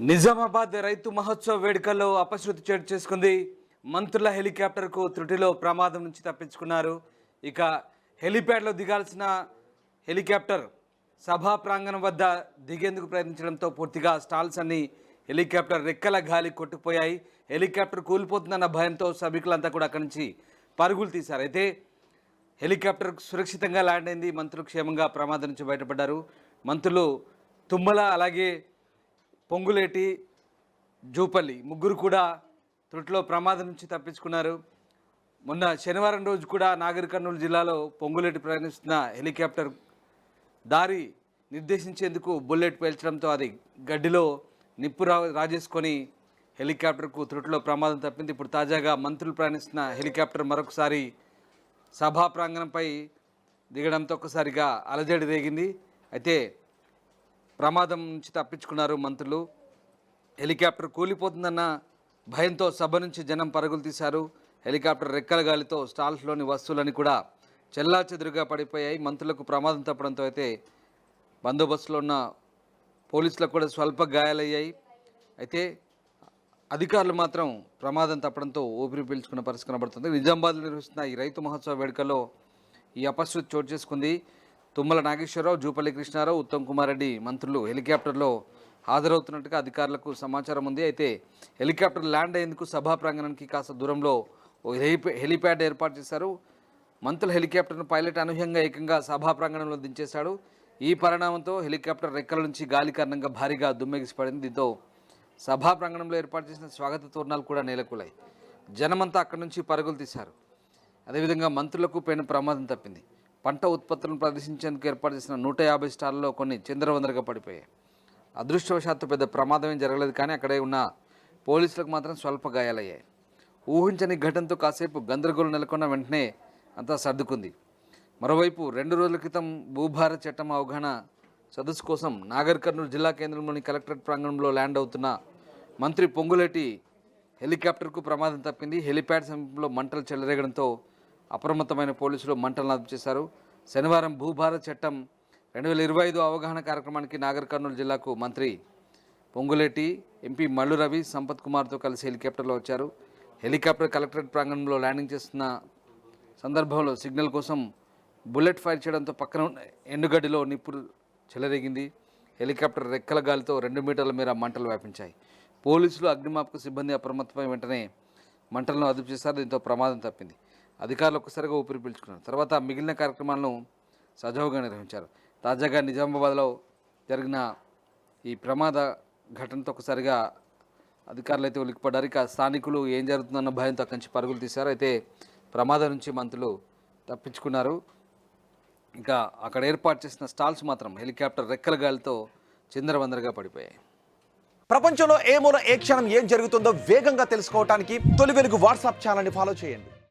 నిజామాబాద్ రైతు మహోత్సవ్ వేడుకల్లో అపశృతి చోటు చేసుకుంది. మంత్రుల హెలికాప్టర్కు త్రుటిలో ప్రమాదం నుంచి తప్పించుకున్నారు. ఇక హెలిప్యాడ్లో దిగాల్సిన హెలికాప్టర్ సభా ప్రాంగణం వద్ద దిగేందుకు ప్రయత్నించడంతో పూర్తిగా స్టాల్స్ అన్ని హెలికాప్టర్ రెక్కల గాలి కొట్టుకుపోయాయి. హెలికాప్టర్ కూలిపోతుందన్న భయంతో సభికులంతా కూడా అక్కడి నుంచి పరుగులు తీశారు. అయితే హెలికాప్టర్ సురక్షితంగా ల్యాండ్ అయింది. మంత్రులు క్షేమంగా ప్రమాదం నుంచి బయటపడ్డారు. మంత్రులు తుమ్మల, అలాగే పొంగులేటి, జూపల్లి ముగ్గురు కూడా త్రుటిలో ప్రమాదం నుంచి తప్పించుకున్నారు. మొన్న శనివారం రోజు కూడా నాగర్ కర్నూలు జిల్లాలో పొంగులేటి ప్రయాణిస్తున్న హెలికాప్టర్ దారి నిర్దేశించేందుకు బుల్లెట్ పేల్చడంతో అది గడ్డిలో నిప్పు రాజేసుకొని హెలికాప్టర్కు త్రుటిలో ప్రమాదం తప్పింది. ఇప్పుడు తాజాగా మంత్రులు ప్రయాణిస్తున్న హెలికాప్టర్ మరొకసారి సభా ప్రాంగణంపై దిగడంతో ఒక్కసారిగా అలజడి రేగింది. అయితే ప్రమాదం నుంచి తప్పించుకున్నారు మంత్రులు. హెలికాప్టర్ కూలిపోతుందన్న భయంతో సభ నుంచి జనం పరుగులు తీశారు. హెలికాప్టర్ రెక్కల గాలితో స్టాల్స్లోని వస్తువులని కూడా చెల్లాచెదురుగా పడిపోయాయి. మంత్రులకు ప్రమాదం తప్పడంతో అయితే బందోబస్తులో ఉన్న పోలీసులకు కూడా స్వల్ప గాయాలయ్యాయి. అయితే అధికారులు మాత్రం ప్రమాదం తప్పడంతో ఊపిరి పీల్చుకున్న పరిస్థితి కనబడుతుంది. నిజామాబాద్లో నిర్వహిస్తున్న ఈ రైతు మహోత్సవ వేడుకల్లో ఈ అపశృతి చోటు చేసుకుంది. తుమ్మల నాగేశ్వరరావు, జూపల్లి కృష్ణారావు, ఉత్తమ్ కుమార్ రెడ్డి మంత్రులు హెలికాప్టర్లో హాజరవుతున్నట్టుగా అధికారులకు సమాచారం ఉంది. అయితే హెలికాప్టర్ ల్యాండ్ అయ్యేందుకు సభా ప్రాంగణానికి కాస్త దూరంలో ఓ హెలిప్యాడ్ ఏర్పాటు చేశారు. మంత్రుల హెలికాప్టర్ను పైలట్ అనూహ్యంగా ఏకంగా సభా ప్రాంగణంలో దించేశాడు. ఈ పరిణామంతో హెలికాప్టర్ రెక్కల నుంచి గాలి కారణంగా భారీగా దుమ్మెగిసిపడింది. దీంతో సభా ప్రాంగణంలో ఏర్పాటు చేసిన స్వాగత తోరణాలు కూడా నేలకూలాయి. జనమంతా అక్కడి నుంచి పరుగులు తీశారు. అదేవిధంగా మంత్రులకు పైన ప్రమాదం తప్పింది. పంట ఉత్పత్తులను ప్రదర్శించేందుకు ఏర్పాటు చేసిన 150 స్టాళ్లలో కొన్ని చిందరవందరగా పడిపోయాయి. అదృష్టవశాత్తు పెద్ద ప్రమాదం ఏం జరగలేదు, కానీ అక్కడే ఉన్న పోలీసులకు మాత్రం స్వల్ప గాయాలయ్యాయి. ఊహించని ఘటనతో కాసేపు గందరగోళం నెలకొన్న వెంటనే అంతా సర్దుకుంది. మరోవైపు 2 రోజుల క్రితం భూభార చట్టం అవగాహన సదస్సు కోసం నాగర్ కర్నూలు జిల్లా కేంద్రంలోని కలెక్టరేట్ ప్రాంగణంలో ల్యాండ్ అవుతున్న మంత్రి పొంగులేటి హెలికాప్టర్కు ప్రమాదం తప్పింది. హెలిప్యాడ్ సమీపంలో మంటలు చెలరేగడంతో అప్రమత్తమైన పోలీసులు మంటలను అదుపు చేశారు. శనివారం భూభార చట్టం 2025 అవగాహన కార్యక్రమానికి నాగర్ కర్నూలు జిల్లాకు మంత్రి పొంగులేటి, ఎంపీ మల్లు రవి, సంపత్ కుమార్తో కలిసి హెలికాప్టర్లో వచ్చారు. హెలికాప్టర్ కలెక్టరేట్ ప్రాంగణంలో ల్యాండింగ్ చేస్తున్న సందర్భంలో సిగ్నల్ కోసం బుల్లెట్ ఫైర్ చేయడంతో పక్కన ఉన్న ఎండుగడ్డిలో నిప్పు చెలరేగింది. హెలికాప్టర్ రెక్కల గాలితో 2 మీటర్ల మేర మంటలు వ్యాపించాయి. పోలీసులు, అగ్నిమాపక సిబ్బంది అప్రమత్తమై వెంటనే మంటలను అదుపు చేశారు. దీంతో ప్రమాదం తప్పింది. అధికారులు ఒక్కసారిగా ఊపిరి పీల్చుకున్నారు. తర్వాత మిగిలిన కార్యక్రమాలను సజావుగా నిర్వహించారు. తాజాగా నిజామాబాద్లో జరిగిన ఈ ప్రమాద ఘటనతో ఒకసారిగా అధికారులు అయితే ఉలిక్కిపడ్డారు. ఇక స్థానికులు ఏం జరుగుతుందన్న భయంతో అక్కడి నుంచి పరుగులు తీశారు. అయితే ప్రమాదం నుంచి మంత్రులు తప్పించుకున్నారు. ఇంకా అక్కడ ఏర్పాటు చేసిన స్టాల్స్ మాత్రం హెలికాప్టర్ రెక్కల గాలితో చిందరవందరగా పడిపోయాయి. ప్రపంచంలో ఏ మూల ఏ క్షణం ఏం జరుగుతుందో వేగంగా తెలుసుకోవడానికి తొలి వెలుగు వాట్సాప్ ఛానల్ని ఫాలో చేయండి.